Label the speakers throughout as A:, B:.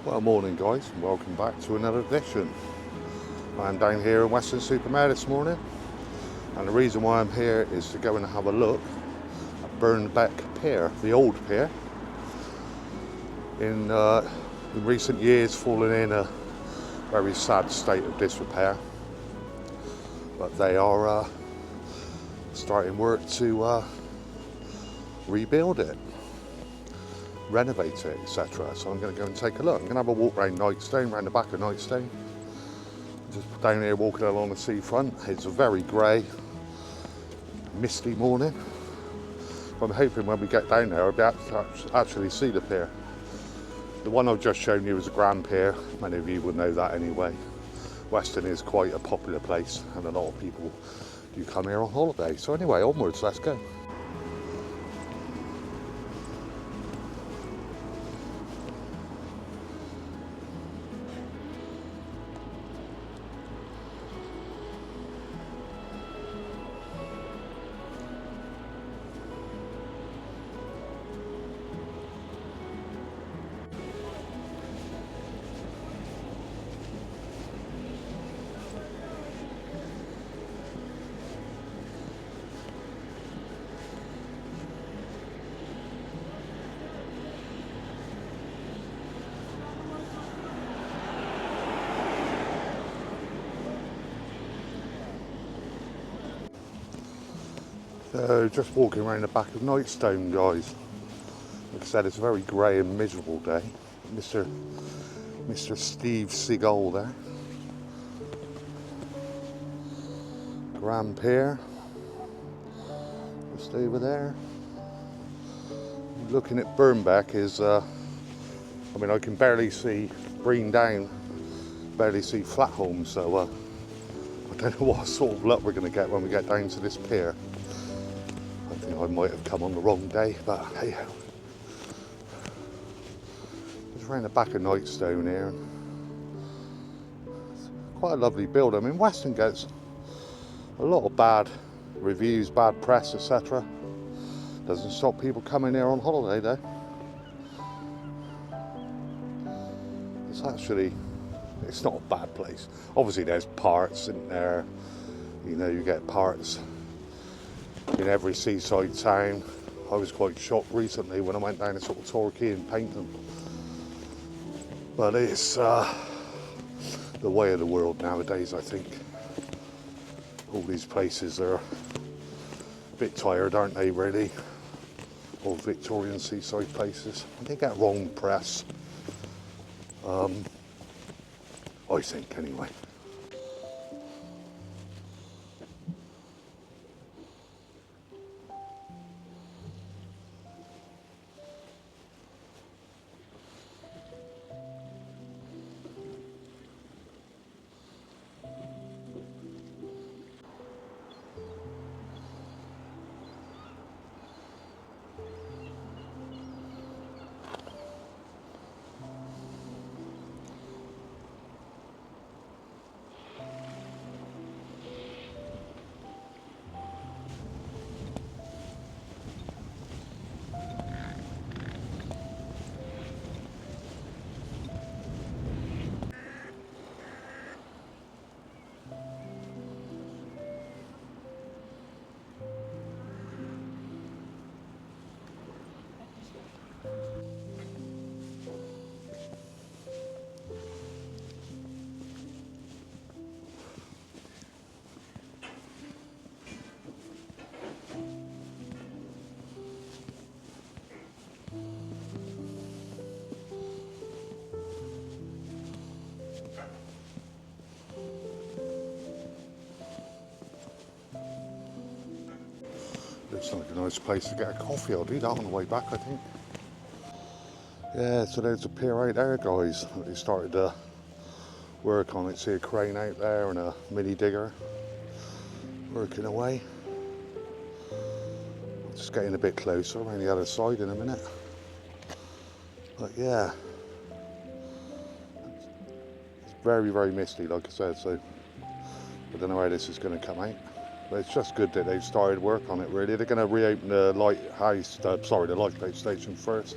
A: Well, morning guys, and welcome back to another edition. I'm down here in Weston-super-Mare this morning, and the reason why I'm here is to go and have a look at Birnbeck Pier, the old pier. In recent years fallen in a very sad state of disrepair, but they are starting work to rebuild it, renovate it, etc. So I'm going to go and take a look. I'm going to have a walk around Nightstone, around the back of Nightstone. Just down here walking along the seafront. It's a very grey, misty morning. I'm hoping when we get down there I'll be able to actually see the pier. The one I've just shown you is a grand pier. Many of you will know that anyway. Weston is quite a popular place and a lot of people do come here on holiday. So anyway, onwards, let's go. So just walking around the back of Nightstone, guys. Like I said, it's a very grey and miserable day. Mr. Steve Seagull there. Grand Pier. Just over there. Looking at Birnbeck is, I can barely see Green down, barely see Flatholm, so I don't know what sort of luck we're going to get when we get down to this pier. I think I might have come on the wrong day, but hey ho. Just around the back of Nightstone here. It's quite a lovely build. I mean, Weston gets a lot of bad reviews, bad press, etc. Doesn't stop people coming here on holiday though. It's not a bad place. Obviously there's parts in there, you get parts in every seaside town. I was quite shocked recently when I went down to sort of Torquay and Paynton. But it's the way of the world nowadays, I think. All these places are a bit tired, aren't they, really? All Victorian seaside places. They get wrong press. I think, anyway. Looks like a nice place to get a coffee. I'll do that on the way back, I think. Yeah, so there's a pier out there, guys. They started to work on it. See a crane out there and a mini digger working away. Just getting a bit closer around the other side in a minute. But yeah, it's very, very misty, like I said, so I don't know how this is going to come out. But it's just good that they've started work on it, really. They're going to reopen the lifeboat station first.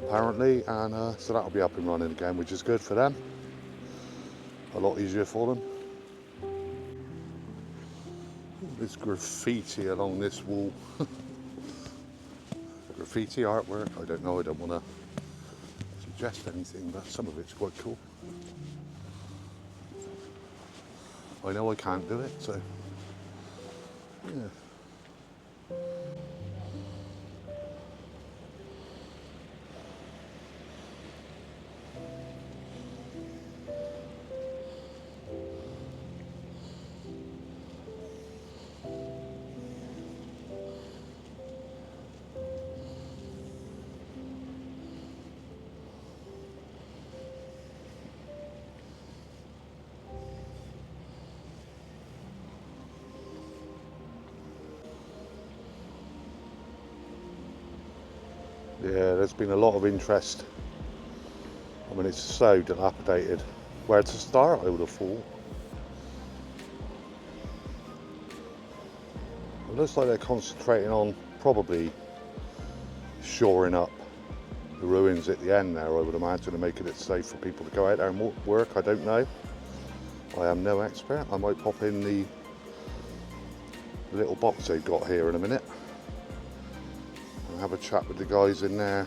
A: apparently, and so that'll be up and running again, which is good for them. A lot easier for them. There's graffiti along this wall. Graffiti artwork, I don't know, I don't want to suggest anything, but some of it's quite cool. I know I can't do it, so yeah. Yeah, there's been a lot of interest. I mean, it's so dilapidated. Where to start, I would have thought. It looks like they're concentrating on probably shoring up the ruins at the end there, I would imagine, and making it safe for people to go out there and work. I don't know. I am no expert. I might pop in the little box they've got here in a minute and have a chat with the guys in there,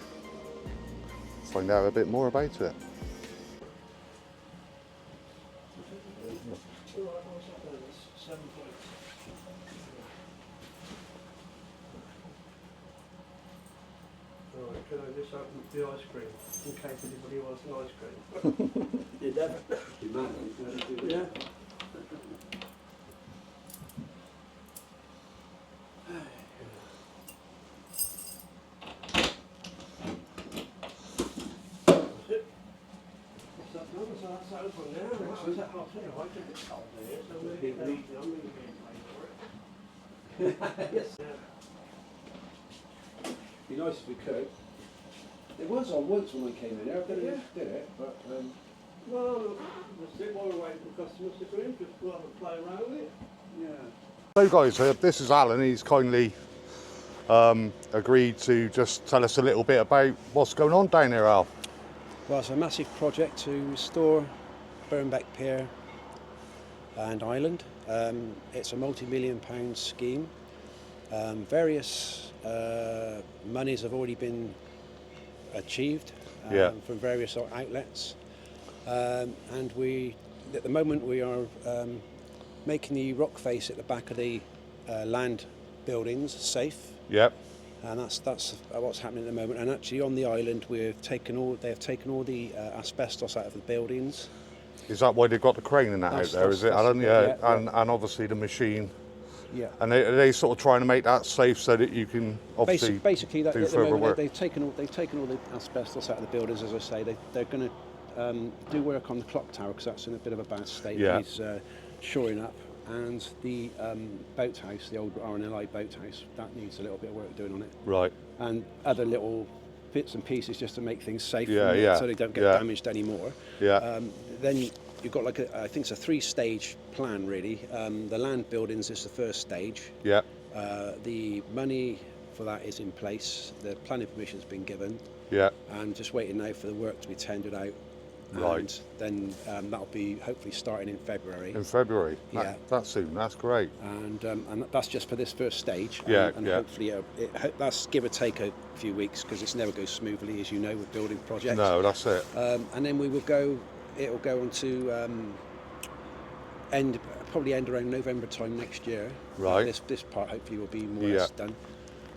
A: find out a bit more about it.
B: Can I just open the ice cream in case anybody wants an ice cream? You never. You might. Yeah. That's open now. Is that not fair? I think it's cold there, so I'm going to get paid for it. Yes.
C: Be nice if we could. It was on once when I came in here. I don't know if you did it, but
B: Well, that's it. While we're waiting for customers to come in, just go up and play around with it.
C: yeah.
A: So guys, this is Alan. He's kindly agreed to just tell us a little bit about what's going on down here, Al.
D: Well, it's a massive project to restore Birnbeck Pier and Island. It's a multi-million-pound scheme. Various monies have already been achieved from various outlets, and we, at the moment, we are making the rock face at the back of the land buildings safe.
A: Yep.
D: And that's what's happening at the moment. And actually, on the island, they have taken all the asbestos out of the buildings.
A: Is that why they've got the crane in that out there? Is it, Alan? Yeah. And obviously the machine.
D: Yeah.
A: And they sort of trying to make that safe so that you can obviously
D: basically
A: do further work.
D: They've taken all the asbestos out of the buildings. As I say, they're going to do work on the clock tower because that's in a bit of a bad state.
A: Yeah.
D: It's shoring up, and the boathouse, the old RNLI boathouse, that needs a little bit of work doing on it.
A: Right.
D: And other little bits and pieces just to make things safe, so they don't get damaged anymore.
A: Yeah.
D: Then you've got like I think it's a 3-stage plan really. The land buildings is the first stage.
A: Yeah.
D: The money for that is in place. The planning permission's been given.
A: Yeah.
D: And just waiting now for the work to be tendered out.
A: Right.
D: And then that'll be hopefully starting in February.
A: In February.
D: Yeah.
A: That's soon. That's great.
D: And that's just for this first stage.
A: Yeah.
D: And hopefully that's give or take a few weeks because it never goes smoothly, as you know, with building projects.
A: No, that's it.
D: And then it'll go on to probably end around November time next year.
A: Right.
D: This part hopefully will be more or less done.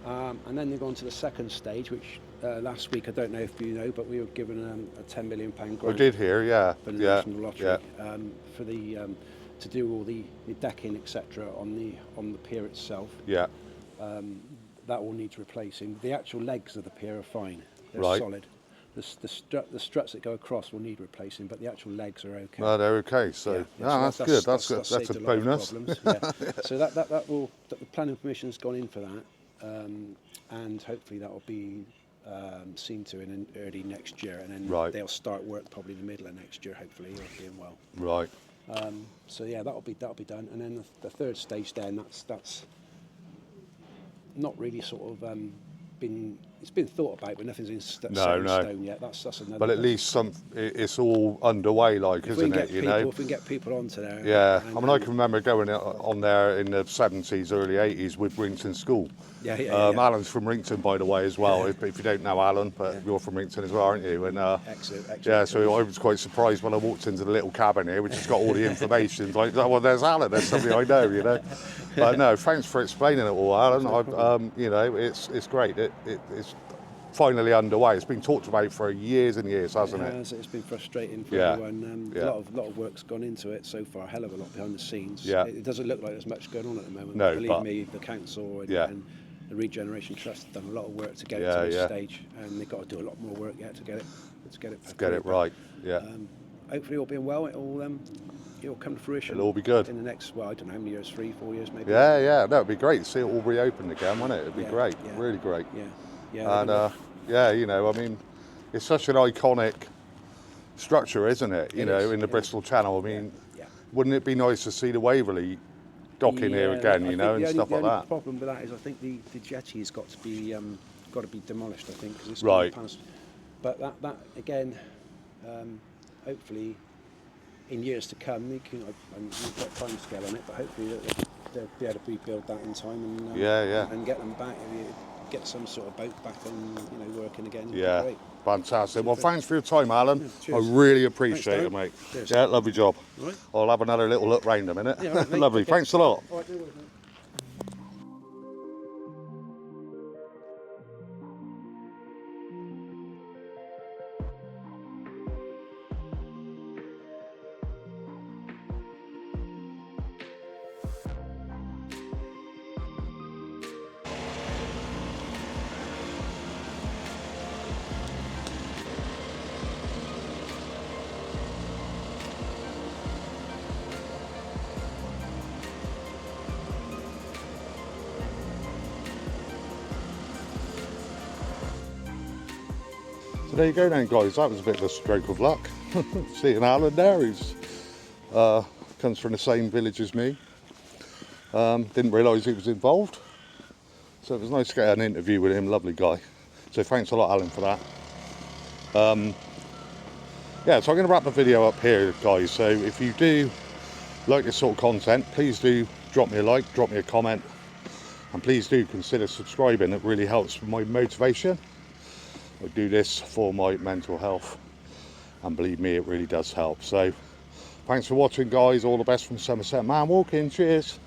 D: And then they go on to the second stage, which last week, I don't know if you know, but we were given a £10 million grant.
A: I did hear, yeah.
D: For the National Lottery, for the to do all the decking, etc. on the pier itself.
A: Yeah.
D: That all needs replacing. The actual legs of the pier are fine; they're
A: Right.
D: solid. The struts that go across will need replacing, but the actual legs are okay.
A: No, they're okay. So that's good. That's good. That's a bonus.
D: So the planning permission's gone in for that, and hopefully that will be seen to in early next year, and then they'll start work probably in the middle of next year, hopefully, all being well.
A: Right.
D: So yeah, that'll be done, and then the third stage then that's not really sort of it's been thought about, but nothing's in set in
A: No.
D: stone yet. That's another.
A: But at least it's all underway, like,
D: if we
A: isn't
D: can
A: it?
D: get
A: You
D: people,
A: know.
D: if we can get people onto there.
A: Yeah,
D: and-
A: I mean, I can remember going on there in the 70s, early 80s with Wrington School.
D: Yeah.
A: Alan's from Wrington, by the way, as well. If you don't know Alan, but you're from Wrington as well, aren't you? And
D: Excellent.
A: yeah, so I was quite surprised when I walked into the little cabin here, which has got all the information. Like, oh, well, there's Alan. There's somebody I know, you know. But no, thanks for explaining it all, Alan. You know, it's great. It's finally underway. It's been talked about for years and years, hasn't it?
D: It's been frustrating for
A: Yeah.
D: everyone.
A: Yeah.
D: A lot of work's gone into it so far. A hell of a lot behind the scenes.
A: Yeah.
D: It doesn't look like there's much going on at the moment.
A: No,
D: Believe
A: but-
D: me, the council and,
A: Yeah.
D: and the Regeneration Trust have done a lot of work to get
A: Yeah,
D: it to this
A: yeah.
D: stage, and they've got to do a lot more work yet to get it.
A: Get it right. Yeah.
D: Hopefully, all being well, it'll come to fruition.
A: It'll all be good.
D: in the next. Well, I don't know how many years, 3-4 years maybe.
A: Yeah. No, it'd be great to see it all reopened again, wouldn't it? It'd be
D: Yeah,
A: great.
D: yeah.
A: Really great.
D: Yeah.
A: And yeah, you know, I mean, it's such an iconic structure, isn't it? You
D: It
A: know,
D: is,
A: in the
D: it
A: Bristol Channel. I mean,
D: Yeah.
A: wouldn't it be nice to see the Waverley dock in here
D: Yeah,
A: again?
D: I
A: You know,
D: think
A: and stuff like
D: The only
A: that.
D: problem with that is I think the jetty's got to be demolished. I think 'cause it's
A: Right.
D: gone past. But that again, hopefully, in years to come, we've got time scale on it. But hopefully they'll be able to rebuild that in time and
A: Yeah.
D: and get them back. Get some sort of boat back and working again. It'd be
A: Yeah.
D: great.
A: Fantastic. Well, thanks for your time, Alan.
D: Yeah,
A: I
D: cheers.
A: really appreciate
D: Thanks,
A: it, mate.
D: Cheers.
A: Yeah, lovely job.
D: All right.
A: I'll have another little look round a minute.
D: Yeah, all right, mate.
A: Lovely.
D: Take care.
A: Thanks a lot.
D: All right, no worries, mate.
A: So there you go then, guys. That was a bit of a stroke of luck. Seeing Alan there, who's comes from the same village as me. Didn't realise he was involved. So it was nice to get an interview with him. Lovely guy. So thanks a lot, Alan, for that. Yeah, so I'm going to wrap the video up here, guys. So if you do like this sort of content, please do drop me a like, drop me a comment, and please do consider subscribing. It really helps with my motivation. I do this for my mental health, and believe me, it really does help. So thanks for watching, guys. All the best from Somerset Man Walking. Cheers.